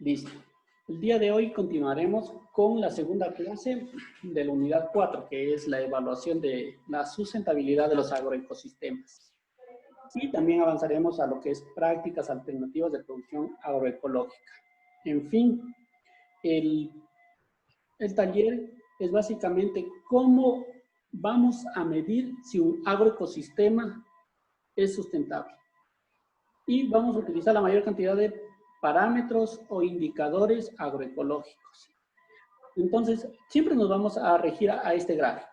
Listo. El día de hoy continuaremos con la segunda clase de la unidad 4, que es la evaluación de la sustentabilidad de los agroecosistemas. Y también avanzaremos a lo que es prácticas alternativas de producción agroecológica. En fin, el taller es básicamente cómo vamos a medir si un agroecosistema es sustentable. Y vamos a utilizar la mayor cantidad de parámetros o indicadores agroecológicos. Entonces, siempre nos vamos a regir a este gráfico.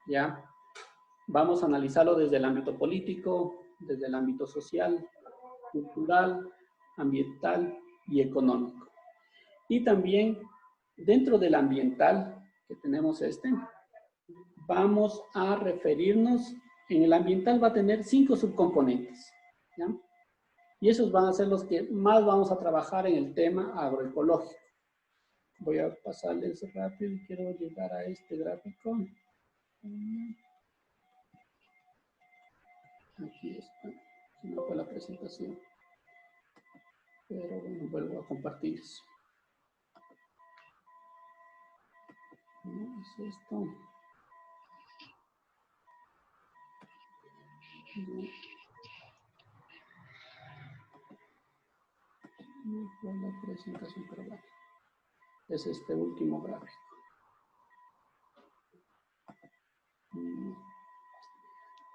¿Ya? Vamos a analizarlo desde el ámbito político, desde el ámbito social, cultural, ambiental y económico. Y también, dentro del ambiental, que tenemos vamos a referirnos, en el ambiental va a tener 5 subcomponentes, ¿ya? Y esos van a ser los que más vamos a trabajar en el tema agroecológico. Voy a pasarles rápido, quiero llegar a este gráfico. Aquí está, se me fue la presentación. Pero bueno, vuelvo a compartir eso. ¿No es esto? No fue la presentación, pero bueno. Es este último gráfico.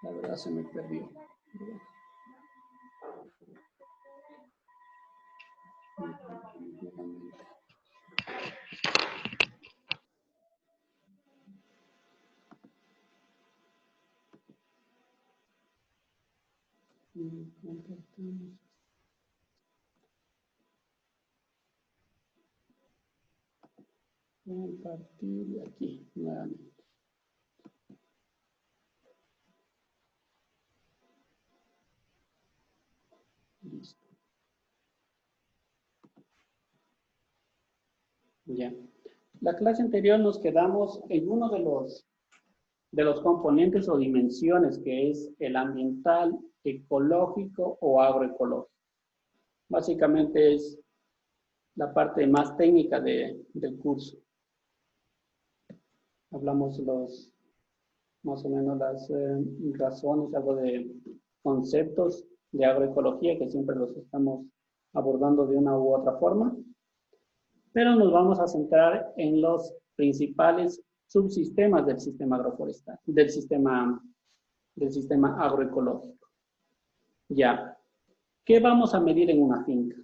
La verdad se me perdió. Compartimos. Compartir de aquí nuevamente. Listo. Ya. La clase anterior nos quedamos en uno de los componentes o dimensiones, que es el ambiental, ecológico o agroecológico. Básicamente es la parte más técnica del curso. Hablamos más o menos las razones, algo de conceptos de agroecología, que siempre los estamos abordando de una u otra forma. Pero nos vamos a centrar en los principales subsistemas del sistema agroforestal, del sistema agroecológico. Ya, ¿qué vamos a medir en una finca?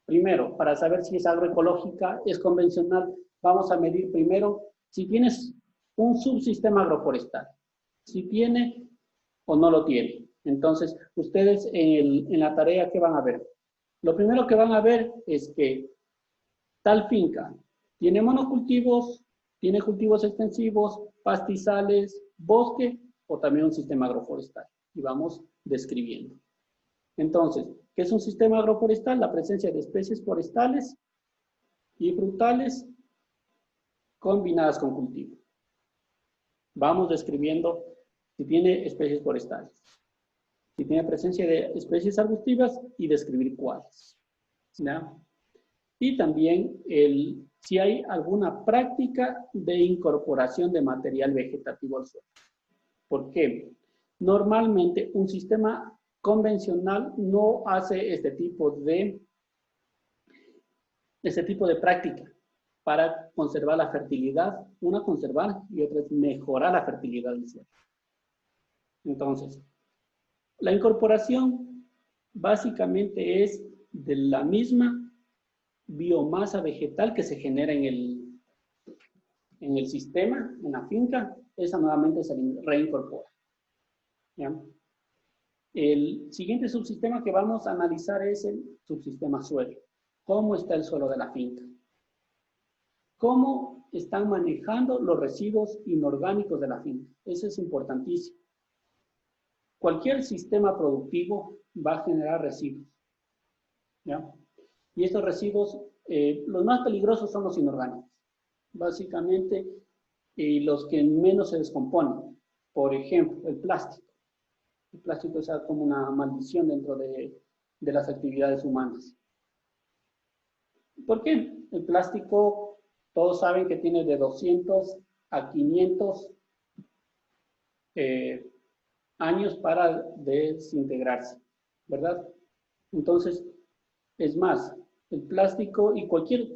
Primero, para saber si es agroecológica, es convencional, vamos a medir primero si tienes un subsistema agroforestal, si tiene o no lo tiene. Entonces, ustedes en la tarea, ¿qué van a ver? Lo primero que van a ver es que tal finca tiene monocultivos, tiene cultivos extensivos, pastizales, bosque o también un sistema agroforestal. Y vamos describiendo. Entonces, ¿qué es un sistema agroforestal? La presencia de especies forestales y frutales combinadas con cultivo. Vamos describiendo si tiene especies forestales, si tiene presencia de especies arbustivas y describir cuáles. ¿Ya? Y también si hay alguna práctica de incorporación de material vegetativo al suelo. ¿Por qué? Normalmente un sistema convencional no hace este tipo de práctica para conservar la fertilidad. Una, conservar, y otra es mejorar la fertilidad del suelo. Entonces, la incorporación básicamente es de la misma biomasa vegetal que se genera en el sistema, en la finca, esa nuevamente se reincorpora. ¿Ya? El siguiente subsistema que vamos a analizar es el subsistema suelo. ¿Cómo está el suelo de la finca? ¿Cómo están manejando los residuos inorgánicos de la finca? Eso es importantísimo. Cualquier sistema productivo va a generar residuos. ¿Ya? Y estos residuos, los más peligrosos son los inorgánicos. Básicamente, los que menos se descomponen. Por ejemplo, el plástico. El plástico es como una maldición dentro de las actividades humanas. ¿Por qué? El plástico, todos saben que tiene de 200 a 500 años para desintegrarse, ¿verdad? Entonces, es más, el plástico y cualquier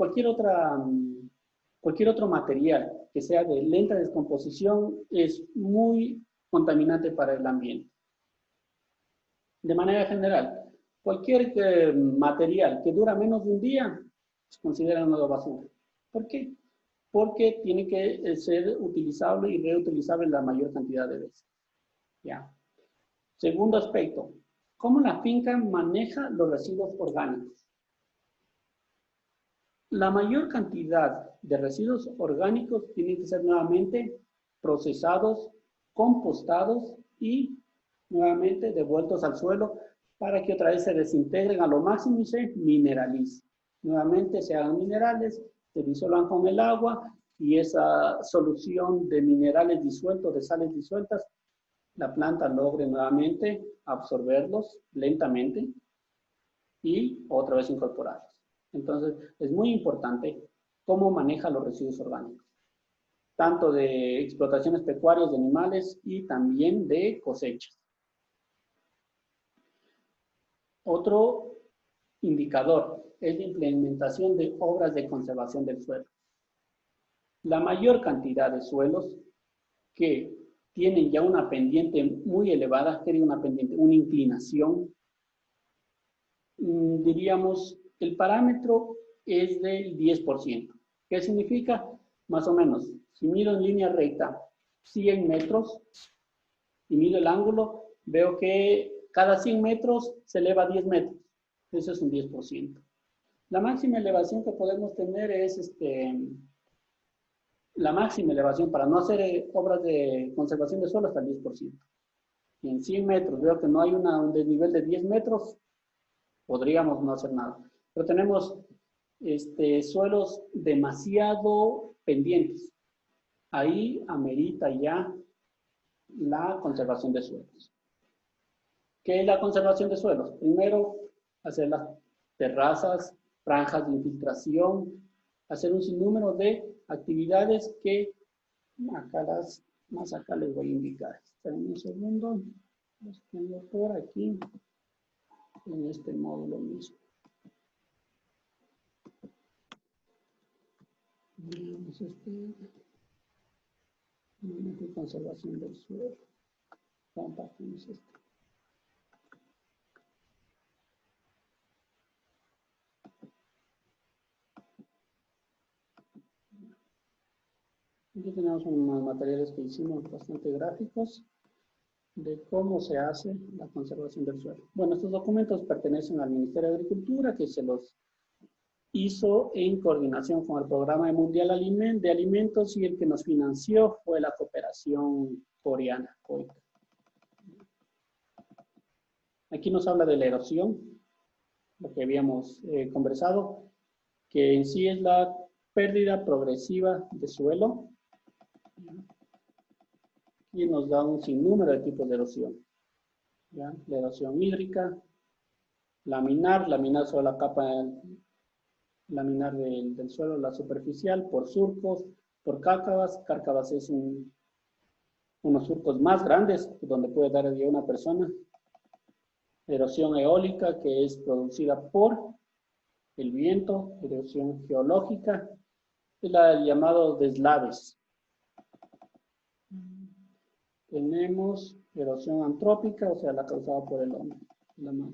otro material que sea de lenta descomposición es muy contaminante para el ambiente. De manera general, cualquier material que dura menos de un día se considera una basura. ¿Por qué? Porque tiene que ser utilizable y reutilizable la mayor cantidad de veces. ¿Ya? Segundo aspecto, ¿cómo la finca maneja los residuos orgánicos? La mayor cantidad de residuos orgánicos tienen que ser nuevamente procesados, compostados y nuevamente devueltos al suelo para que otra vez se desintegren a lo máximo y se mineralicen. Nuevamente se hagan minerales, se disuelvan con el agua y esa solución de minerales disueltos, de sales disueltas, la planta logre nuevamente absorberlos lentamente y otra vez incorporarlos. Entonces, es muy importante cómo maneja los residuos orgánicos, tanto de explotaciones pecuarias de animales y también de cosechas. Otro indicador es la implementación de obras de conservación del suelo. La mayor cantidad de suelos que tienen ya una pendiente muy elevada, que una pendiente, una inclinación, diríamos, el parámetro es del 10%. ¿Qué significa? Más o menos, si mido en línea recta 100 metros y mido el ángulo, veo que cada 100 metros se eleva 10 metros. Eso es un 10%. La máxima elevación que podemos tener es la máxima elevación para no hacer obras de conservación de suelo hasta el 10%. Y en 100 metros veo que no hay un desnivel de 10 metros, podríamos no hacer nada. Pero tenemos suelos demasiado pendientes. Ahí amerita ya la conservación de suelos. ¿Qué es la conservación de suelos? Primero, hacer las terrazas, franjas de infiltración, hacer un sinnúmero de actividades que acá les voy a indicar. Esperen un segundo, los tengo por aquí, en este módulo mismo. Veamos conservación del suelo. Compartimos esto. Aquí tenemos unos materiales que hicimos bastante gráficos de cómo se hace la conservación del suelo. Bueno, estos documentos pertenecen al Ministerio de Agricultura, que se los hizo en coordinación con el Programa Mundial de Alimentos, y el que nos financió fue la cooperación coreana, COICA. Aquí nos habla de la erosión, lo que habíamos conversado, que en sí es la pérdida progresiva de suelo, y nos da un sinnúmero de tipos de erosión. ¿Ya? La erosión hídrica, laminar sobre la capa laminar del suelo, la superficial, por surcos, por cárcavas. Cárcavas es unos surcos más grandes, donde puede dar a una persona. Erosión eólica, que es producida por el viento. Erosión geológica, es la llamado deslaves. Tenemos erosión antrópica, o sea, la causada por el hombre. La más.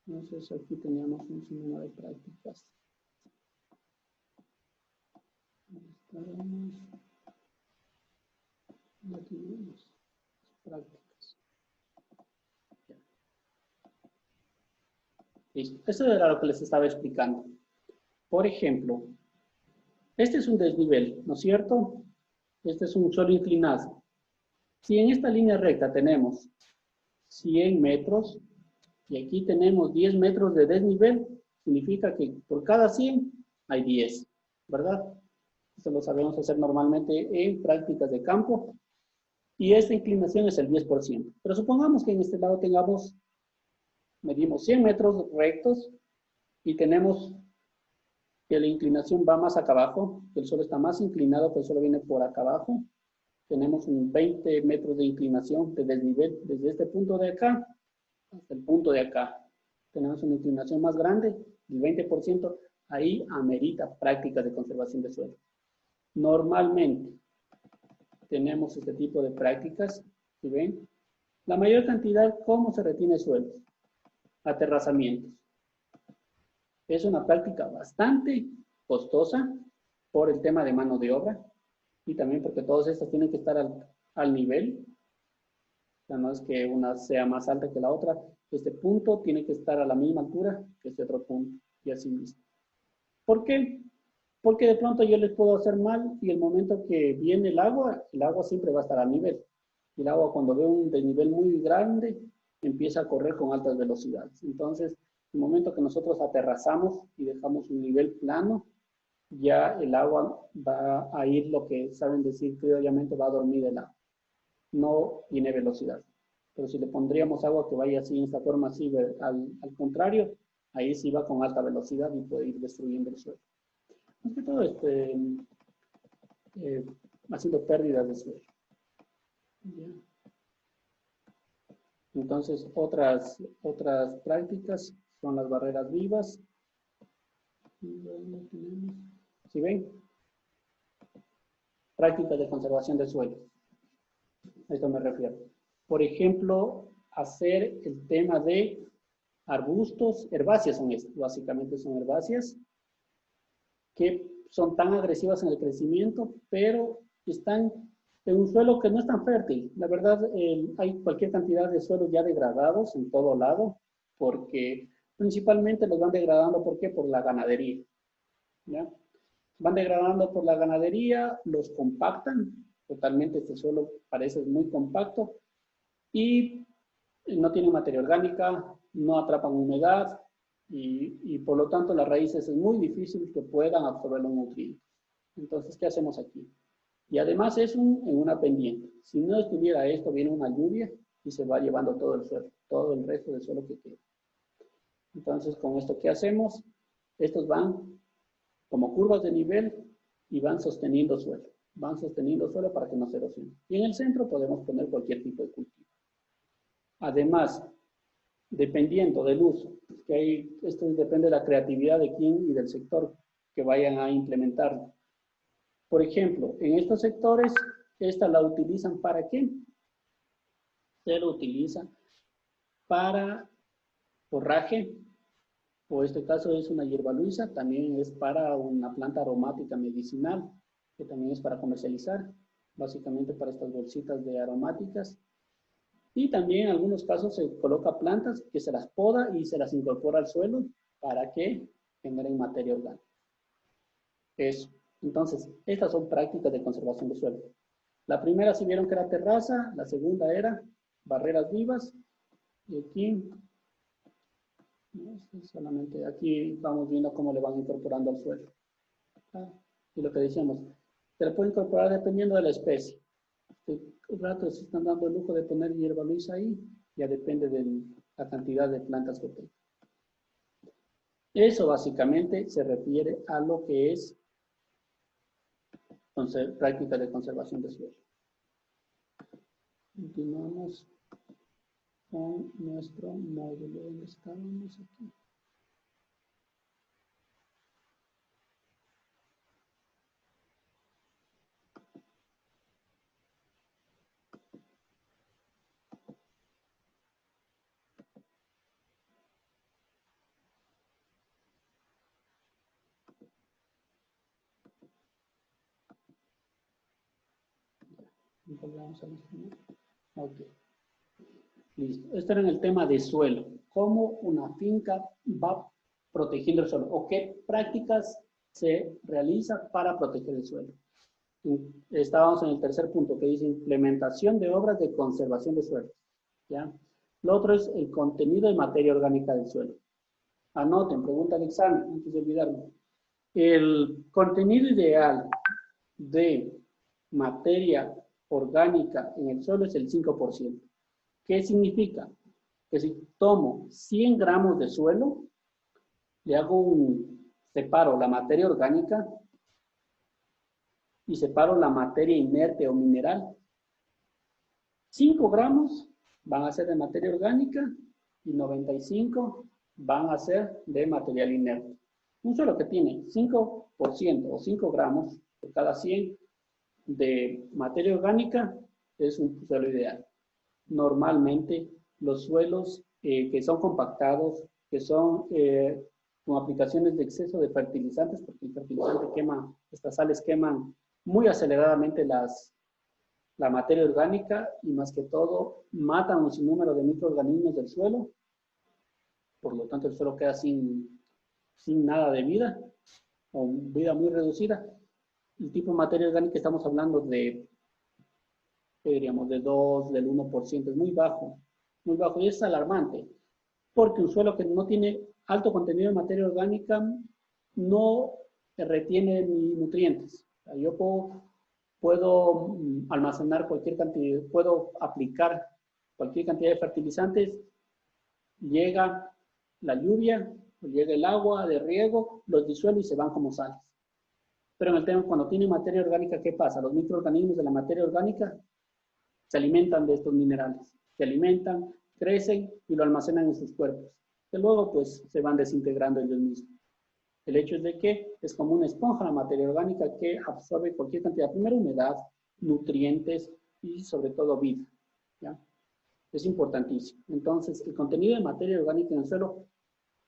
Entonces aquí teníamos un sinnúmero de prácticas. Aquí tenemos prácticas. Listo. Eso era lo que les estaba explicando. Por ejemplo, este es un desnivel, ¿no es cierto? Este es un suelo inclinado. Si en esta línea recta tenemos 100 metros y aquí tenemos 10 metros de desnivel, significa que por cada 100 hay 10, ¿verdad? Esto lo sabemos hacer normalmente en prácticas de campo. Y esta inclinación es el 10%. Pero supongamos que en este lado tengamos medimos 100 metros rectos y tenemos que la inclinación va más acá abajo, que el suelo está más inclinado, que el suelo viene por acá abajo. Tenemos un 20 metros de inclinación de desnivel desde este punto de acá hasta el punto de acá. Tenemos una inclinación más grande, el 20%, ahí amerita prácticas de conservación de suelo. Normalmente tenemos este tipo de prácticas, ¿sí ven? La mayor cantidad, ¿cómo se retiene suelo? Aterrazamientos. Es una práctica bastante costosa por el tema de mano de obra y también porque todas estas tienen que estar al nivel. O sea, no es que una sea más alta que la otra. Este punto tiene que estar a la misma altura que este otro punto y así mismo. ¿Por qué? Porque de pronto yo les puedo hacer mal y el momento que viene el agua siempre va a estar a nivel. Y el agua cuando ve un desnivel muy grande empieza a correr con altas velocidades. Entonces, el momento que nosotros aterrazamos y dejamos un nivel plano, ya el agua va a ir, lo que saben decir criollamente, va a dormir el agua. No tiene velocidad. Pero si le pondríamos agua que vaya así en esta forma, así al contrario, ahí sí va con alta velocidad y puede ir destruyendo el suelo. Más que todo, haciendo pérdidas de suelo. ¿Ya? Entonces, otras prácticas son las barreras vivas. ¿Sí ven? Prácticas de conservación del suelo. A esto me refiero. Por ejemplo, hacer el tema de arbustos, herbáceas son estas, básicamente son herbáceas, que son tan agresivas en el crecimiento, pero están en un suelo que no es tan fértil. La verdad, hay cualquier cantidad de suelos ya degradados en todo lado, porque principalmente los van degradando, ¿por qué? Por la ganadería. ¿Ya? Van degradando por la ganadería, los compactan, totalmente este suelo parece muy compacto, y no tienen materia orgánica, no atrapan humedad, y por lo tanto las raíces es muy difícil que puedan absorber los nutrientes. Entonces, ¿qué hacemos aquí? Y además es en una pendiente. Si no estuviera esto, viene una lluvia y se va llevando todo el suelo, todo el resto del suelo que queda. Entonces, con esto, ¿qué hacemos? Estos van como curvas de nivel y van sosteniendo suelo. Van sosteniendo suelo para que no se erosione. Y en el centro podemos poner cualquier tipo de cultivo. Además, dependiendo del uso, que esto depende de la creatividad de quién y del sector que vayan a implementarlo. Por ejemplo, en estos sectores, esta la utilizan ¿para qué? Se lo utiliza para forraje, o este caso es una hierba luisa, también es para una planta aromática medicinal, que también es para comercializar, básicamente para estas bolsitas de aromáticas. Y también en algunos casos se coloca plantas que se las poda y se las incorpora al suelo para que generen materia orgánica. Eso. Entonces, estas son prácticas de conservación de suelo. La primera, si vieron que era terraza, la segunda era barreras vivas, y aquí, solamente aquí vamos viendo cómo le van incorporando al suelo. Y lo que decíamos, se le puede incorporar dependiendo de la especie. Un rato se están dando el lujo de poner hierba luisa ahí, ya depende de la cantidad de plantas que tenga. Eso básicamente se refiere a lo que es práctica de conservación de suelo. Continuamos con nuestro módulo. ¿Dónde estábamos aquí? Volvamos al instrumento. Ok. Listo. Esto era en el tema de suelo. ¿Cómo una finca va protegiendo el suelo? ¿O qué prácticas se realiza para proteger el suelo? Estábamos en el tercer punto que dice implementación de obras de conservación de suelo. ¿Ya? Lo otro es el contenido de materia orgánica del suelo. Anoten, pregunta del examen, antes de olvidarme. El contenido ideal de materia orgánica en el suelo es el 5%. ¿Qué significa? que si tomo 100 gramos de suelo, le hago separo la materia orgánica y separo la materia inerte o mineral. 5 gramos van a ser de materia orgánica y 95 van a ser de material inerte. Un suelo que tiene 5% o 5 gramos de cada 100 de materia orgánica es un suelo ideal. Normalmente los suelos que son compactados, que son con aplicaciones de exceso de fertilizantes, porque el fertilizante quema, estas sales queman muy aceleradamente la materia orgánica y más que todo matan un sinnúmero de microorganismos del suelo. Por lo tanto, el suelo queda sin nada de vida o vida muy reducida. El tipo de materia orgánica estamos hablando de, diríamos, de 2, del 1%, es muy bajo y es alarmante, porque un suelo que no tiene alto contenido de materia orgánica no retiene ni nutrientes. O sea, yo puedo almacenar cualquier cantidad, puedo aplicar cualquier cantidad de fertilizantes, llega la lluvia, llega el agua de riego, los disuelve y se van como sales. Pero en el tema, cuando tiene materia orgánica, ¿qué pasa? Los microorganismos de la materia orgánica se alimentan de estos minerales, se alimentan, crecen y lo almacenan en sus cuerpos, que luego pues se van desintegrando ellos mismos. El hecho es de que es como una esponja la materia orgánica que absorbe cualquier cantidad, primero humedad, nutrientes y sobre todo vida, ¿ya? Es importantísimo. Entonces, el contenido de materia orgánica en el suelo,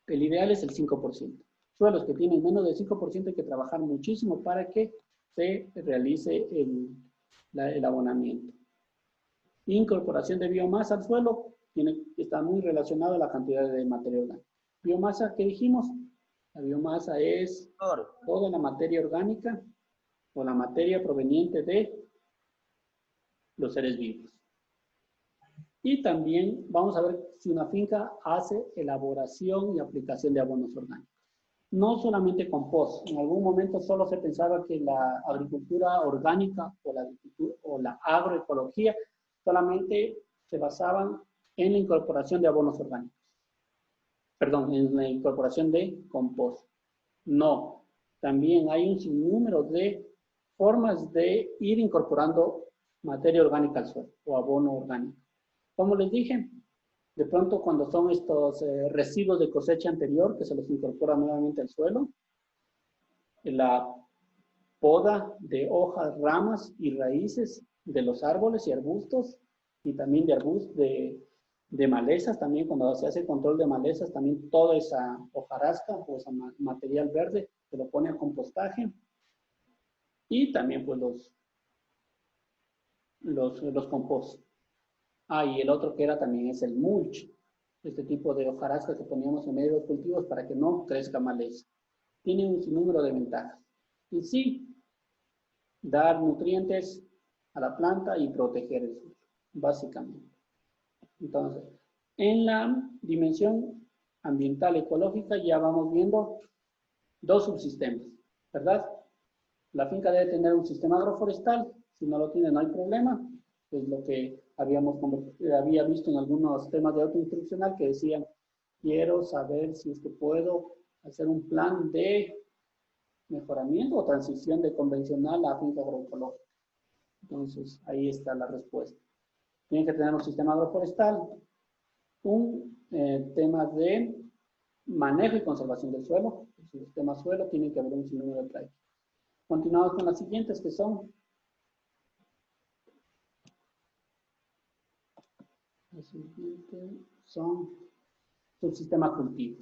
el ideal es el 5%. Suelos que tienen menos del 5% hay que trabajar muchísimo para que se realice el abonamiento. Incorporación de biomasa al suelo está muy relacionado a la cantidad de materia orgánica. Biomasa, ¿qué dijimos? La biomasa es toda la materia orgánica o la materia proveniente de los seres vivos. Y también vamos a ver si una finca hace elaboración y aplicación de abonos orgánicos. No solamente compost. En algún momento solo se pensaba que la agricultura orgánica o la agroecología solamente se basaban en la incorporación de abonos orgánicos. Perdón, en la incorporación de compost. No. También hay un sinnúmero de formas de ir incorporando materia orgánica al suelo o abono orgánico. Como les dije, de pronto cuando son estos residuos de cosecha anterior que se los incorpora nuevamente al suelo, la poda de hojas, ramas y raíces de los árboles y arbustos, y también de malezas, también cuando se hace control de malezas, también toda esa hojarasca o ese material verde se lo pone a compostaje, y también pues los compost. Y el otro que era también es el mulch, este tipo de hojarasca que poníamos en medio de los cultivos para que no crezca maleza. Tiene un sinnúmero de ventajas. Y sí, dar nutrientes a la planta y proteger el suelo, básicamente. Entonces, en la dimensión ambiental ecológica ya vamos viendo dos subsistemas, ¿verdad? La finca debe tener un sistema agroforestal. Si no lo tiene, no hay problema. Es lo que había visto en algunos temas de autoinstruccional que decían, quiero saber si es que puedo hacer un plan de mejoramiento o transición de convencional a finca agroecológica. Entonces, ahí está la respuesta. Tienen que tener un sistema agroforestal, un tema de manejo y conservación del suelo. El sistema suelo tiene que haber un sinnúmero de prácticas. Continuamos con las siguientes que son subsistema cultivos.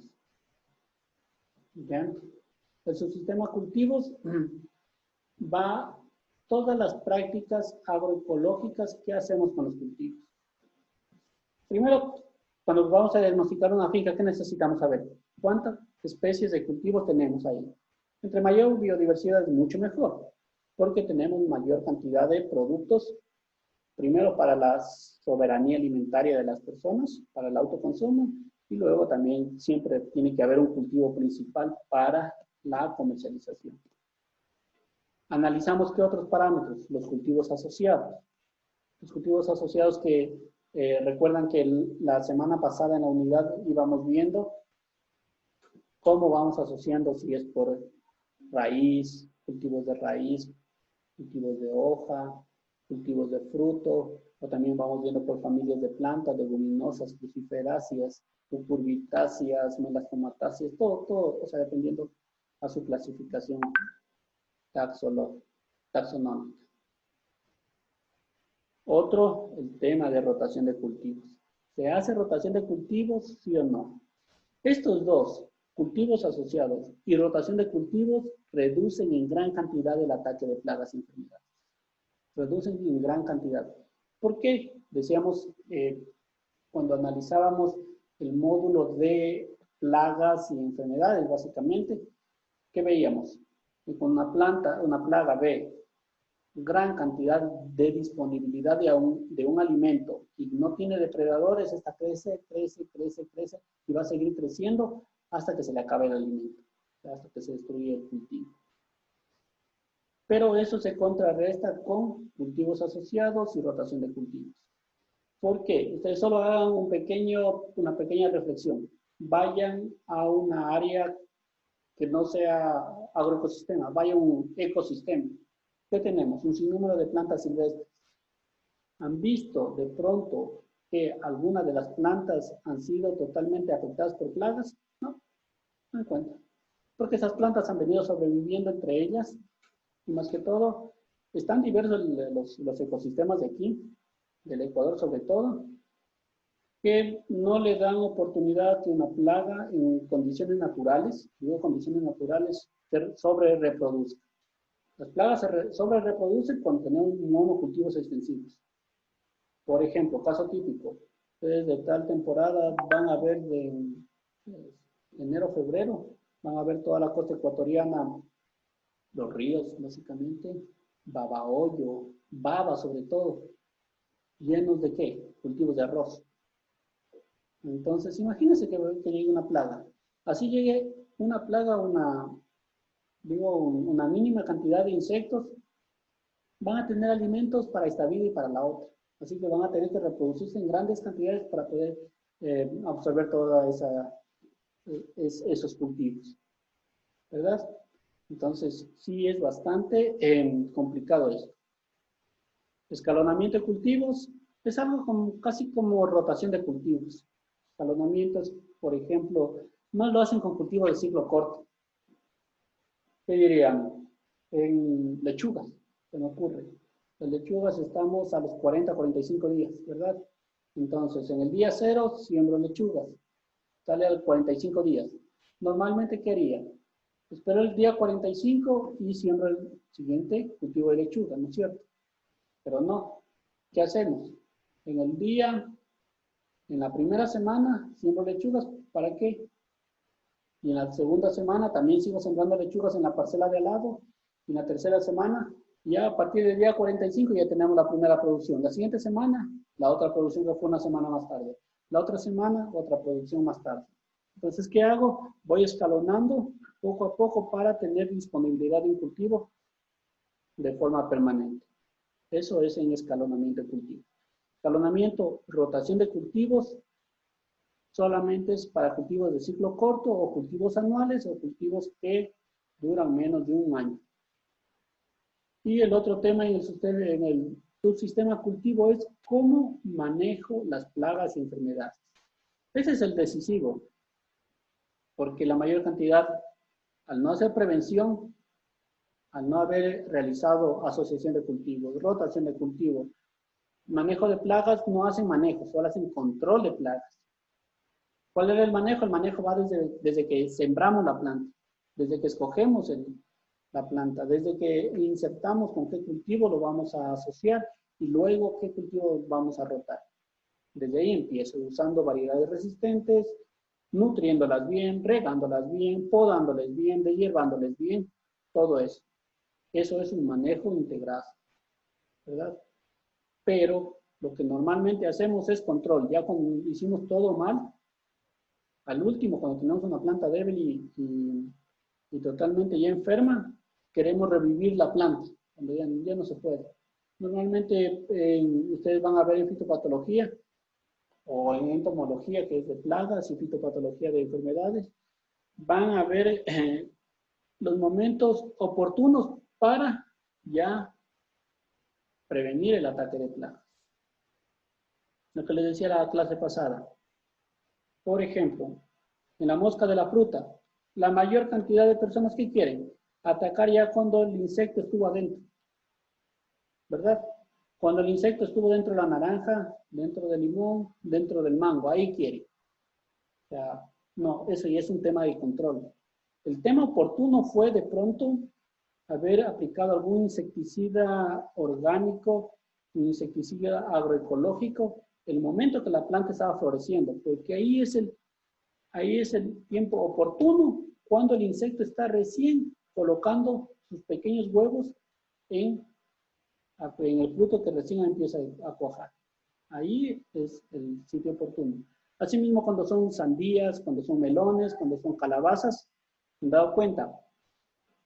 ¿Bien? El subsistema cultivos va todas las prácticas agroecológicas que hacemos con los cultivos. Primero, cuando vamos a diagnosticar una finca, ¿qué necesitamos saber? ¿Cuántas especies de cultivos tenemos ahí? Entre mayor biodiversidad es mucho mejor, porque tenemos mayor cantidad de productos, primero para la soberanía alimentaria de las personas, para el autoconsumo, y luego también siempre tiene que haber un cultivo principal para la comercialización. Analizamos qué otros parámetros, los cultivos asociados. Los cultivos asociados que Recuerdan que la semana pasada en la unidad íbamos viendo cómo vamos asociando, si es por raíz, cultivos de raíz, cultivos de hoja, cultivos de fruto, o también vamos viendo por familias de plantas, leguminosas, cruciferáceas, cucurbitáceas, melastomatáceas, todo, o sea, dependiendo a su clasificación taxonómica. Otro, el tema de rotación de cultivos. ¿Se hace rotación de cultivos, sí o no? Estos dos, cultivos asociados y rotación de cultivos, reducen en gran cantidad el ataque de plagas y enfermedades. Reducen en gran cantidad. ¿Por qué? Decíamos, cuando analizábamos el módulo de plagas y enfermedades, básicamente, ¿qué veíamos? Que con una plaga ve gran cantidad de disponibilidad de un alimento y no tiene depredadores, esta crece y va a seguir creciendo hasta que se le acabe el alimento, hasta que se destruye el cultivo. Pero eso se contrarresta con cultivos asociados y rotación de cultivos. ¿Por qué? Ustedes solo hagan una pequeña reflexión. Vayan a una área que no sea agroecosistema, vaya a un ecosistema. ¿Qué tenemos? Un sinnúmero de plantas silvestres. ¿Han visto de pronto que algunas de las plantas han sido totalmente afectadas por plagas? No, no encuentro. Porque esas plantas han venido sobreviviendo entre ellas y más que todo, están diversos los ecosistemas de aquí, del Ecuador sobre todo, que no le dan oportunidad que una plaga en condiciones naturales, digo condiciones naturales, se sobre reproduzca. Las plagas se sobre reproducen cuando tenemos monocultivos extensivos. Por ejemplo, caso típico, ustedes de tal temporada van a ver de enero, febrero, van a ver toda la costa ecuatoriana, los ríos básicamente, babahoyo, baba sobre todo, llenos de ¿qué? Cultivos de arroz. Entonces, imagínense que llegue una plaga. Así llegue una plaga, una mínima cantidad de insectos, van a tener alimentos para esta vida y para la otra. Así que van a tener que reproducirse en grandes cantidades para poder absorber todos esos cultivos. ¿Verdad? Entonces, sí es bastante complicado esto. Escalonamiento de cultivos es algo casi como rotación de cultivos. Escalonamientos, por ejemplo, no lo hacen con cultivos de ciclo corto. ¿Qué dirían? En lechugas, se me ocurre. Las lechugas estamos a los 40, 45 días, ¿verdad? Entonces, en el día 0 siembro lechugas. Sale a los 45 días. Normalmente, ¿qué haría? Espero el día 45 y siembro el siguiente cultivo de lechuga, ¿no es cierto? Pero no. ¿Qué hacemos? En la primera semana siembro lechugas, ¿para qué? Y en la segunda semana también sigo sembrando lechugas en la parcela de al lado. Y en la tercera semana, ya a partir del día 45 ya tenemos la primera producción. La siguiente semana, la otra producción que fue una semana más tarde. La otra semana, otra producción más tarde. Entonces, ¿qué hago? Voy escalonando poco a poco para tener disponibilidad de un cultivo de forma permanente. Eso es en escalonamiento de cultivo. Escalonamiento, rotación de cultivos, solamente es para cultivos de ciclo corto o cultivos anuales o cultivos que duran menos de un año. Y el otro tema en el subsistema cultivo es cómo manejo las plagas y enfermedades. Ese es el decisivo, porque la mayor cantidad, al no hacer prevención, al no haber realizado asociación de cultivos, rotación de cultivos, manejo de plagas, no hacen manejo, solo hacen control de plagas. ¿Cuál era el manejo? El manejo va desde que sembramos la planta, desde que escogemos la planta, desde que insertamos con qué cultivo lo vamos a asociar y luego qué cultivo vamos a rotar. Desde ahí empiezo, usando variedades resistentes, nutriéndolas bien, regándolas bien, podándoles bien, deshiervándoles bien, todo eso. Eso es un manejo integrado, ¿verdad? Pero lo que normalmente hacemos es control. Ya cuando hicimos todo mal, al último, cuando tenemos una planta débil y totalmente ya enferma, queremos revivir la planta, cuando ya no se puede. Normalmente ustedes van a ver en fitopatología o en entomología, que es de plagas, y fitopatología de enfermedades, van a ver los momentos oportunos para ya prevenir el ataque de plagas. Lo que les decía la clase pasada. Por ejemplo, en la mosca de la fruta, la mayor cantidad de personas que quieren atacar ya cuando el insecto estuvo adentro, ¿verdad? Cuando el insecto estuvo dentro de la naranja, dentro del limón, dentro del mango, ahí quiere. O sea, no, eso ya es un tema de control. El tema oportuno fue de pronto haber aplicado algún insecticida orgánico, un insecticida agroecológico, el momento que la planta estaba floreciendo, porque ahí es el tiempo oportuno cuando el insecto está recién colocando sus pequeños huevos en el fruto que recién empieza a cuajar. Ahí es el sitio oportuno. Asimismo, cuando son sandías, cuando son melones, cuando son calabazas, ¿se han dado cuenta?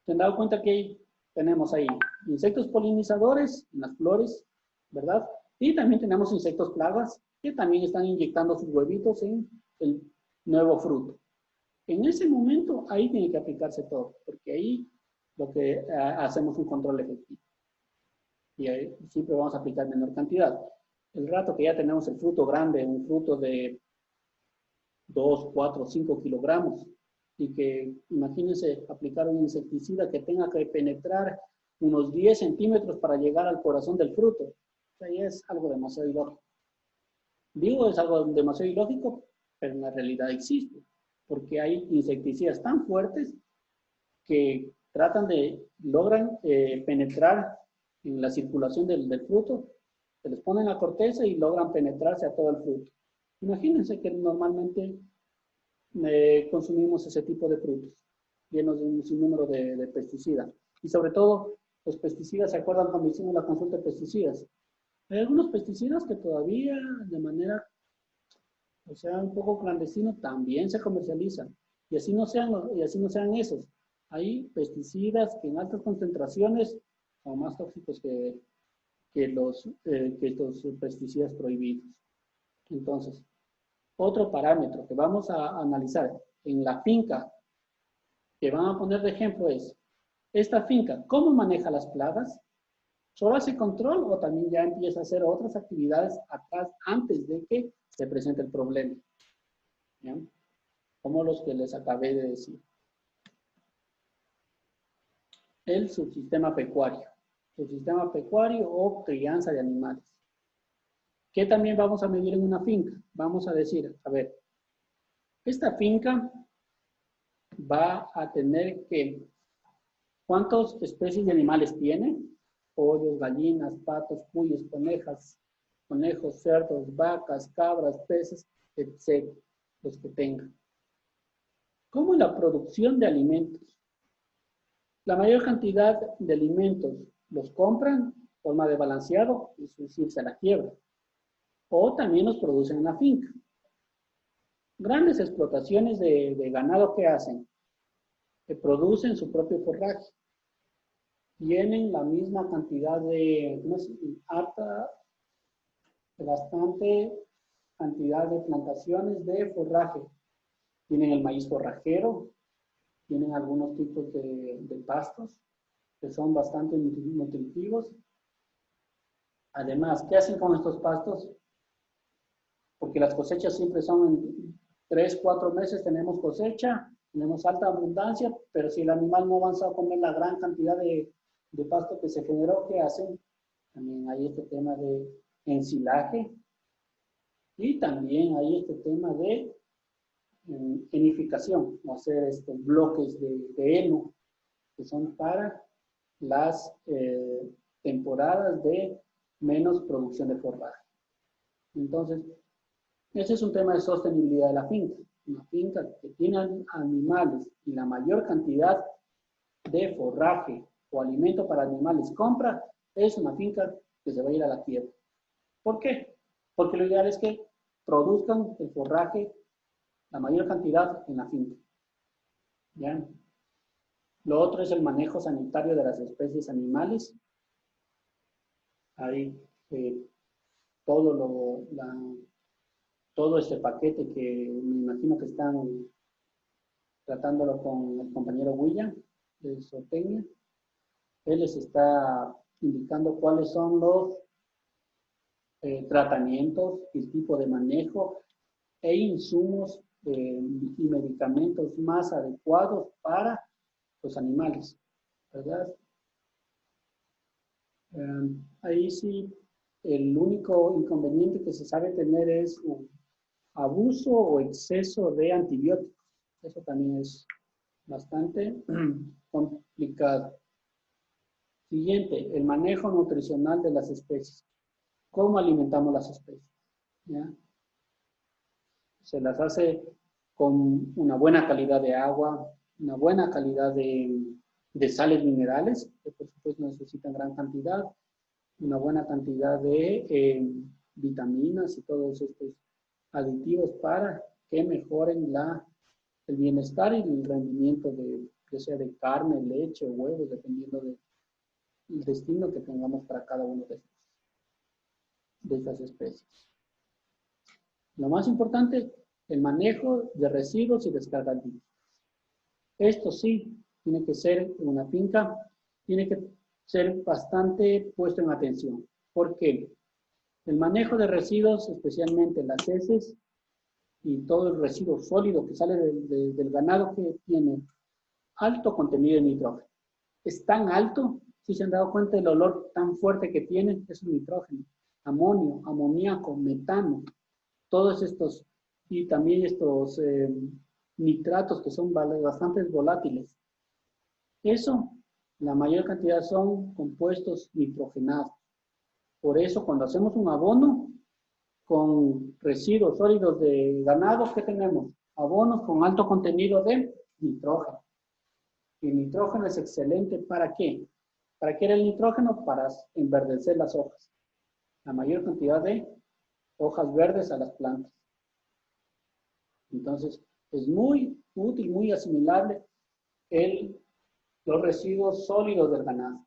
¿Se han dado cuenta que tenemos ahí insectos polinizadores en las flores, ¿verdad? Y también tenemos insectos plagas que también están inyectando sus huevitos en el nuevo fruto. En ese momento, ahí tiene que aplicarse todo, porque ahí lo que hacemos un control efectivo. Y ahí siempre vamos a aplicar menor cantidad. El rato que ya tenemos el fruto grande, un fruto de 2, 4, 5 kilogramos, y que imagínense aplicar un insecticida que tenga que penetrar unos 10 centímetros para llegar al corazón del fruto. O sea, ya es algo demasiado ilógico. Digo, es algo demasiado ilógico, pero en la realidad existe, porque hay insecticidas tan fuertes que logran penetrar en la circulación del fruto, se les pone en la corteza y logran penetrarse a todo el fruto. Imagínense que normalmente consumimos ese tipo de frutos, llenos de un sinnúmero de pesticidas. Y sobre todo, los pesticidas, ¿se acuerdan cuando hicimos la consulta de pesticidas? Hay algunos pesticidas que todavía de manera, o sea, un poco clandestino, también se comercializan. Y así no sean esos. Hay pesticidas que en altas concentraciones son más tóxicos que estos pesticidas prohibidos. Entonces, otro parámetro que vamos a analizar en la finca que van a poner de ejemplo es, esta finca, ¿cómo maneja las plagas? ¿Solo hace control o también ya empieza a hacer otras actividades atrás antes de que se presente el problema? ¿Bien? Como los que les acabé de decir. El subsistema pecuario. Subsistema pecuario o crianza de animales. ¿Qué también vamos a medir en una finca? Vamos a decir, a ver, esta finca va a tener que, ¿cuántas especies de animales tiene? Pollos, gallinas, patos, cuyes, conejos, cerdos, vacas, cabras, peces, etc. Los que tengan. ¿Cómo es la producción de alimentos? La mayor cantidad de alimentos los compran en forma de balanceado, es decir, se la quiebra. O también los producen en la finca. Grandes explotaciones de ganado que hacen, que producen su propio forraje. Tienen la misma cantidad bastante cantidad de plantaciones de forraje. Tienen el maíz forrajero, tienen algunos tipos de pastos que son bastante nutritivos. Además, ¿qué hacen con estos pastos? Porque las cosechas siempre son en 3, 4 meses tenemos cosecha, tenemos alta abundancia, pero si el animal no avanza a comer la gran cantidad de pasto que se generó, ¿qué hacen? También hay este tema de ensilaje y también hay este tema de enificación, o hacer estos bloques de heno que son para las temporadas de menos producción de forraje. Entonces, ese es un tema de sostenibilidad de la finca. Una finca que tiene animales y la mayor cantidad de forraje o alimento para animales compra, es una finca que se va a ir a la quiebra. ¿Por qué? Porque lo ideal es que produzcan el forraje, la mayor cantidad en la finca. ¿Ya? Lo otro es el manejo sanitario de las especies animales. Hay todo todo este paquete que me imagino que están tratándolo con el compañero William de Zootecnia. Él les está indicando cuáles son los tratamientos, el tipo de manejo e insumos y medicamentos más adecuados para los animales, ¿verdad? Ahí sí, el único inconveniente que se sabe tener es un abuso o exceso de antibióticos. Eso también es bastante complicado. Siguiente, el manejo nutricional de las especies. ¿Cómo alimentamos las especies? ¿Ya? Se las hace con una buena calidad de agua, una buena calidad de sales minerales, que por supuesto necesitan gran cantidad, una buena cantidad de vitaminas y todos estos aditivos para que mejoren el bienestar y el rendimiento ya sea de carne, leche o huevos, dependiendo del destino que tengamos para cada uno de estas especies. Lo más importante, el manejo de residuos y descargas líquidas. Esto sí, tiene que ser en una finca, tiene que ser bastante puesto en atención. ¿Por qué? El manejo de residuos, especialmente las heces y todo el residuo sólido que sale del ganado, que tiene alto contenido de nitrógeno. Es tan alto, si se han dado cuenta del olor tan fuerte que tiene, es el nitrógeno, amonio, amoníaco, metano, todos estos, y también estos nitratos que son bastante volátiles. Eso, la mayor cantidad son compuestos nitrogenados. Por eso, cuando hacemos un abono con residuos sólidos de ganado, ¿qué tenemos? Abonos con alto contenido de nitrógeno. Y el nitrógeno es excelente, ¿para qué? ¿Para qué era el nitrógeno? Para enverdecer las hojas. La mayor cantidad de hojas verdes a las plantas. Entonces, es muy útil, muy asimilable los residuos sólidos del ganado.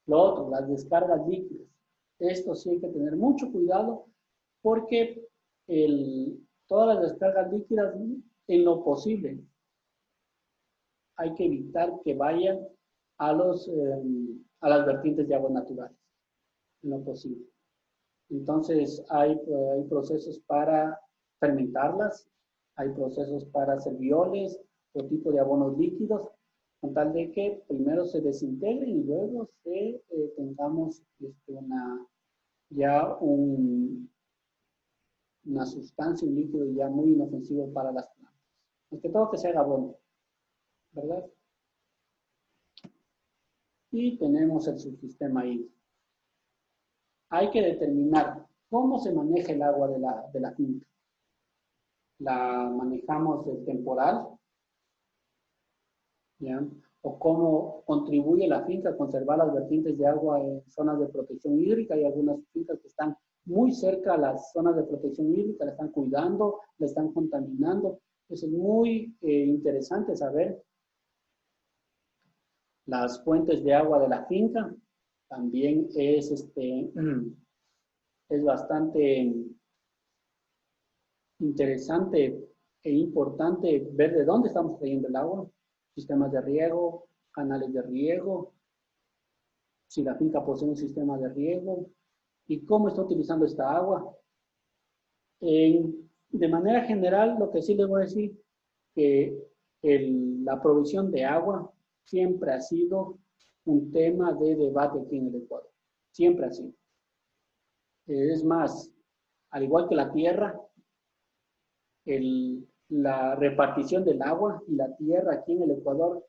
Lo otro, las descargas líquidas. Esto sí hay que tener mucho cuidado porque todas las descargas líquidas, en lo posible, hay que evitar que vayan a las vertientes de aguas naturales, en lo posible. Entonces, hay procesos para fermentarlas, hay procesos para hacer bioles o tipo de abonos líquidos, con tal de que primero se desintegren y luego tengamos una sustancia, un líquido ya muy inofensivo para las plantas. Más que todo que sea abono, ¿verdad? Y tenemos el subsistema hídrico. Hay que determinar cómo se maneja el agua de la finca. ¿La manejamos temporal? ¿Ya? ¿O cómo contribuye la finca a conservar las vertientes de agua en zonas de protección hídrica? Hay algunas fincas que están muy cerca a las zonas de protección hídrica, la están cuidando, la están contaminando. Eso es muy interesante saber. Las fuentes de agua de la finca también es bastante interesante e importante ver de dónde estamos trayendo el agua, sistemas de riego, canales de riego, si la finca posee un sistema de riego y cómo está utilizando esta agua. De manera general, lo que sí les voy a decir, que la provisión de agua siempre ha sido un tema de debate aquí en el Ecuador. Siempre ha sido. Es más, al igual que la tierra, la repartición del agua y la tierra aquí en el Ecuador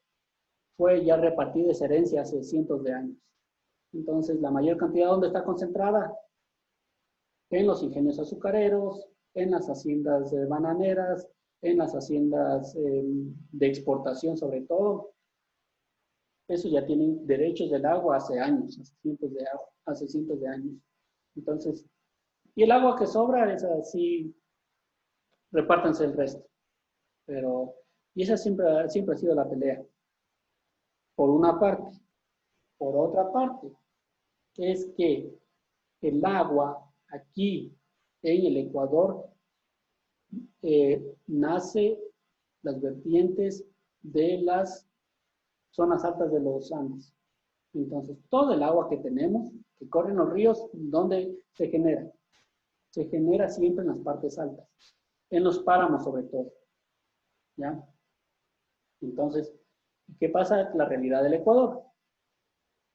fue ya repartida, esa herencia hace cientos de años. Entonces, la mayor cantidad, ¿dónde está concentrada? En los ingenios azucareros, en las haciendas bananeras, en las haciendas de exportación sobre todo. Eso ya tienen derechos del agua hace años, hace cientos de años. Entonces, y el agua que sobra es así, repártanse el resto. Y esa siempre ha sido la pelea. Por una parte. Por otra parte, es que el agua aquí en el Ecuador nace las vertientes de las zonas altas de los Andes. Entonces, todo el agua que tenemos, que corre en los ríos, ¿dónde se genera? Se genera siempre en las partes altas, en los páramos sobre todo. ¿Ya? Entonces, ¿qué pasa? La realidad del Ecuador.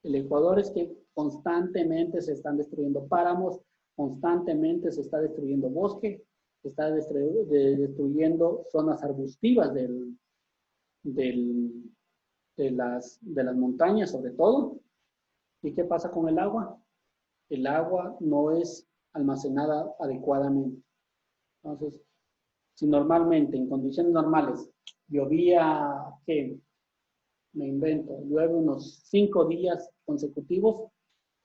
El Ecuador es que constantemente se están destruyendo páramos, constantemente se está destruyendo bosque, se está destruyendo zonas arbustivas de las montañas sobre todo. ¿Y qué pasa con el agua? El agua no es almacenada adecuadamente. Entonces, si normalmente, en condiciones normales, llovía, ¿qué? Me invento, llueve unos 5 días consecutivos,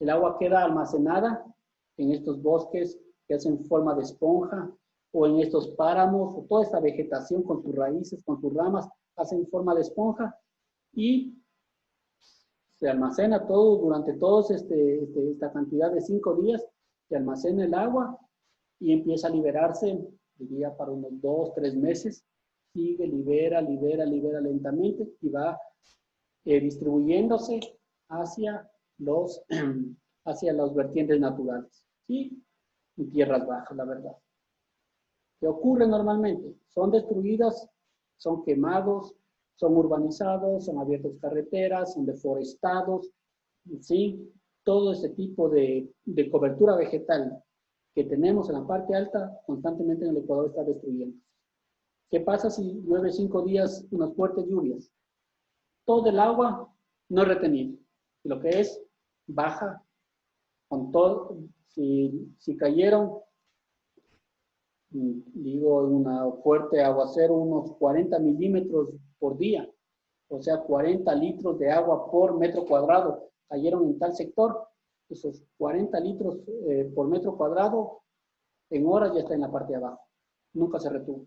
el agua queda almacenada en estos bosques que hacen forma de esponja, o en estos páramos, o toda esta vegetación con sus raíces, con sus ramas, hacen forma de esponja, y se almacena todo durante toda esta cantidad de 5 días, se almacena el agua y empieza a liberarse, diría para unos 2, 3 meses, sigue, libera lentamente y va distribuyéndose hacia hacia los vertientes naturales, ¿sí? En tierras bajas, la verdad. ¿Qué ocurre normalmente? Son destruidas, son quemados, son urbanizados, son abiertas carreteras, son deforestados, ¿sí? Todo ese tipo de cobertura vegetal que tenemos en la parte alta, constantemente en el Ecuador está destruyendo. ¿Qué pasa si llueve 5 días unas fuertes lluvias? Todo el agua no es retenido. Y lo que es, baja con todo. Si cayeron, digo, una fuerte aguacero, unos 40 milímetros por día, o sea, 40 litros de agua por metro cuadrado cayeron en tal sector, esos 40 litros por metro cuadrado, en horas ya está en la parte de abajo. Nunca se retuvo.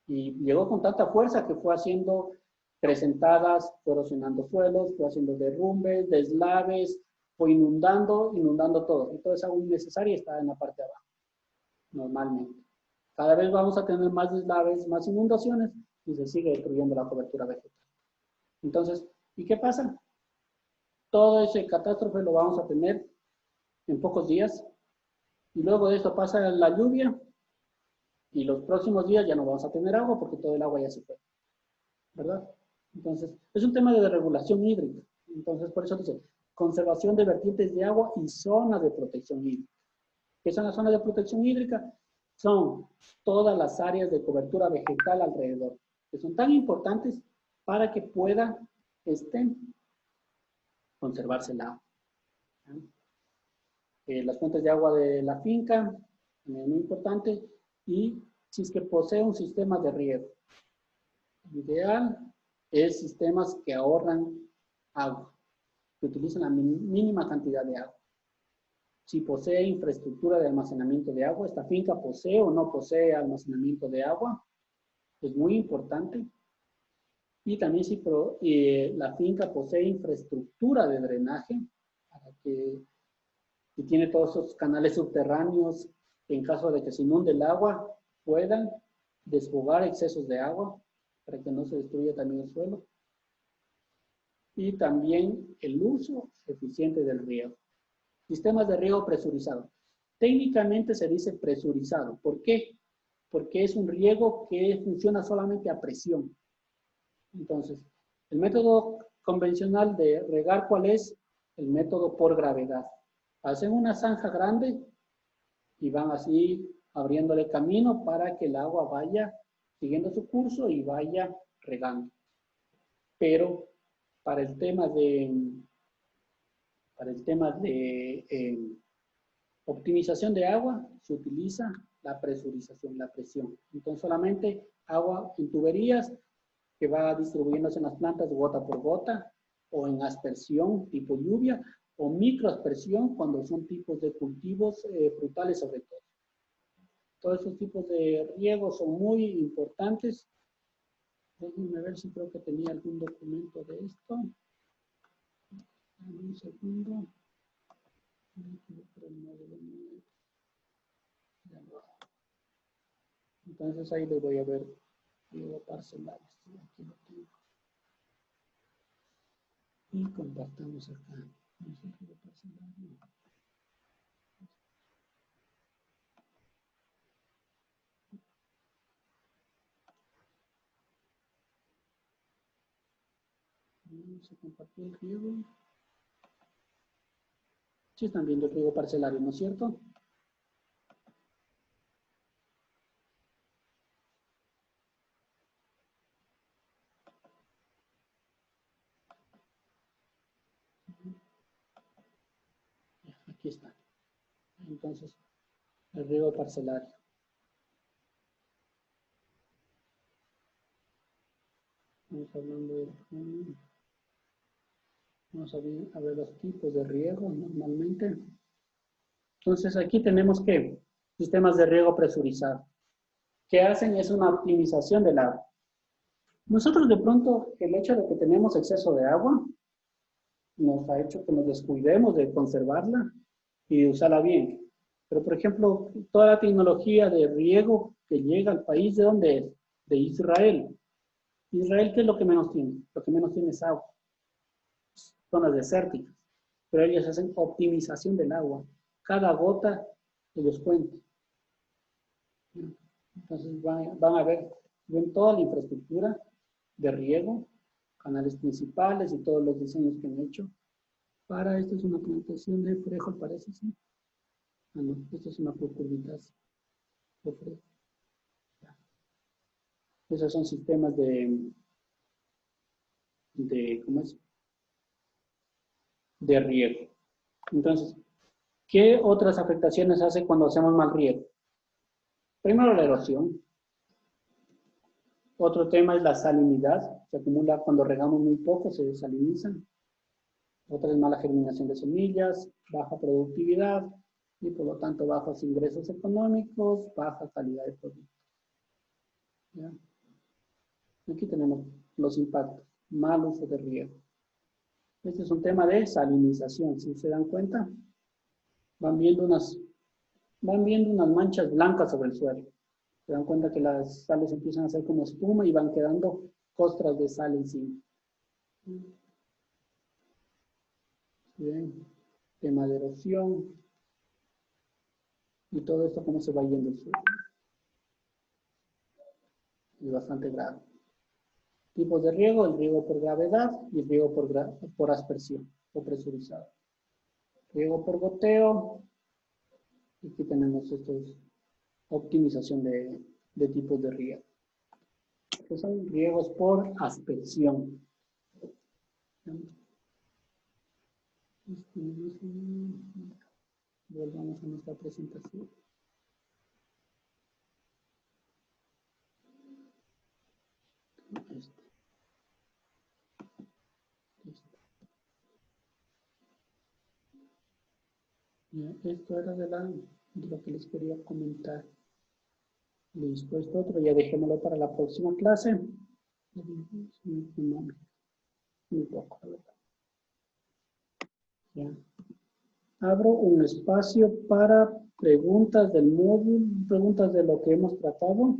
Y llegó con tanta fuerza que fue haciendo crecentadas, fue erosionando suelos, fue haciendo derrumbes, deslaves, fue inundando todo. Y toda esa agua innecesaria está en la parte de abajo, normalmente. Cada vez vamos a tener más deslaves, más inundaciones y se sigue destruyendo la cobertura vegetal. Entonces, ¿y qué pasa? Todo ese catástrofe lo vamos a tener en pocos días y luego de esto pasa la lluvia y los próximos días ya no vamos a tener agua porque todo el agua ya se fue, ¿verdad? Entonces, es un tema de regulación hídrica. Entonces, por eso dice, conservación de vertientes de agua y zonas de protección hídrica. ¿Qué son las zonas de protección hídrica? Son todas las áreas de cobertura vegetal alrededor, que son tan importantes para que pueda conservarse el agua. Las fuentes de agua de la finca, también es muy importante, y si es que posee un sistema de riego. Lo ideal es sistemas que ahorran agua, que utilizan la mínima cantidad de agua. Si posee infraestructura de almacenamiento de agua, esta finca posee o no posee almacenamiento de agua, es muy importante. Y también si la finca posee infraestructura de drenaje, para que si tiene todos esos canales subterráneos, que en caso de que se inunde el agua, puedan desfogar excesos de agua, para que no se destruya también el suelo. Y también el uso eficiente del riego. Sistemas de riego presurizado. Técnicamente se dice presurizado. ¿Por qué? Porque es un riego que funciona solamente a presión. Entonces, el método convencional de regar, ¿cuál es? El método por gravedad. Hacen una zanja grande y van así abriéndole camino para que el agua vaya siguiendo su curso y vaya regando. Pero para el tema de optimización de agua se utiliza la presurización, la presión. Entonces solamente agua en tuberías que va distribuyéndose en las plantas gota por gota, o en aspersión tipo lluvia, o microaspersión cuando son tipos de cultivos frutales sobre todo. Todos esos tipos de riego son muy importantes. Déjenme ver si creo que tenía algún documento de esto. Un segundo. Entonces ahí les voy a ver riego parcelario. Aquí lo tengo. Y compartamos acá. Riego parcelario. Vamos a compartir el riego. Sí están viendo el riego parcelario, ¿no es cierto? Aquí está. Entonces, el riego parcelario. Vamos hablando de... Vamos a ver los tipos de riego normalmente. Entonces, aquí tenemos que sistemas de riego presurizado. ¿Qué hacen? Es una optimización del agua. Nosotros de pronto, el hecho de que tenemos exceso de agua nos ha hecho que nos descuidemos de conservarla y de usarla bien. Pero, por ejemplo, toda la tecnología de riego que llega al país, ¿de dónde es? De Israel. Israel, ¿qué es lo que menos tiene? Lo que menos tiene es agua. Zonas desérticas. Pero ellos hacen optimización del agua. Cada gota ellos cuentan. Entonces van a ver, ven toda la infraestructura de riego, canales principales y todos los diseños que han hecho. Esto es una plantación de frijol, parece, ¿sí? Ah, no, esto es una cucurbitácea de frijol. Esos son sistemas ¿cómo es? De riego. Entonces, ¿qué otras afectaciones hace cuando hacemos mal riego? Primero, la erosión. Otro tema es la salinidad. Se acumula cuando regamos muy poco, se desalinizan. Otra es mala germinación de semillas, baja productividad y por lo tanto bajos ingresos económicos, baja calidad de producto. ¿Ya? Aquí tenemos los impactos. Mal uso de riego. Este es un tema de salinización. Si se dan cuenta, van viendo unas manchas blancas sobre el suelo. Se dan cuenta que las sales empiezan a hacer como espuma y van quedando costras de sal encima. Bien. Tema de erosión. Y todo esto cómo se va yendo el suelo. Es bastante grave. Tipos de riego, el riego por gravedad y el riego por aspersión o presurizado. Riego por goteo. Aquí tenemos estos optimización de tipos de riego. Que son riegos por aspersión. Volvamos a nuestra presentación. Esto era de lo que les quería comentar. Listo, esto otro ya dejémoslo para la próxima clase. Muy poco, la verdad. Ya. Abro un espacio para preguntas del módulo, preguntas de lo que hemos tratado.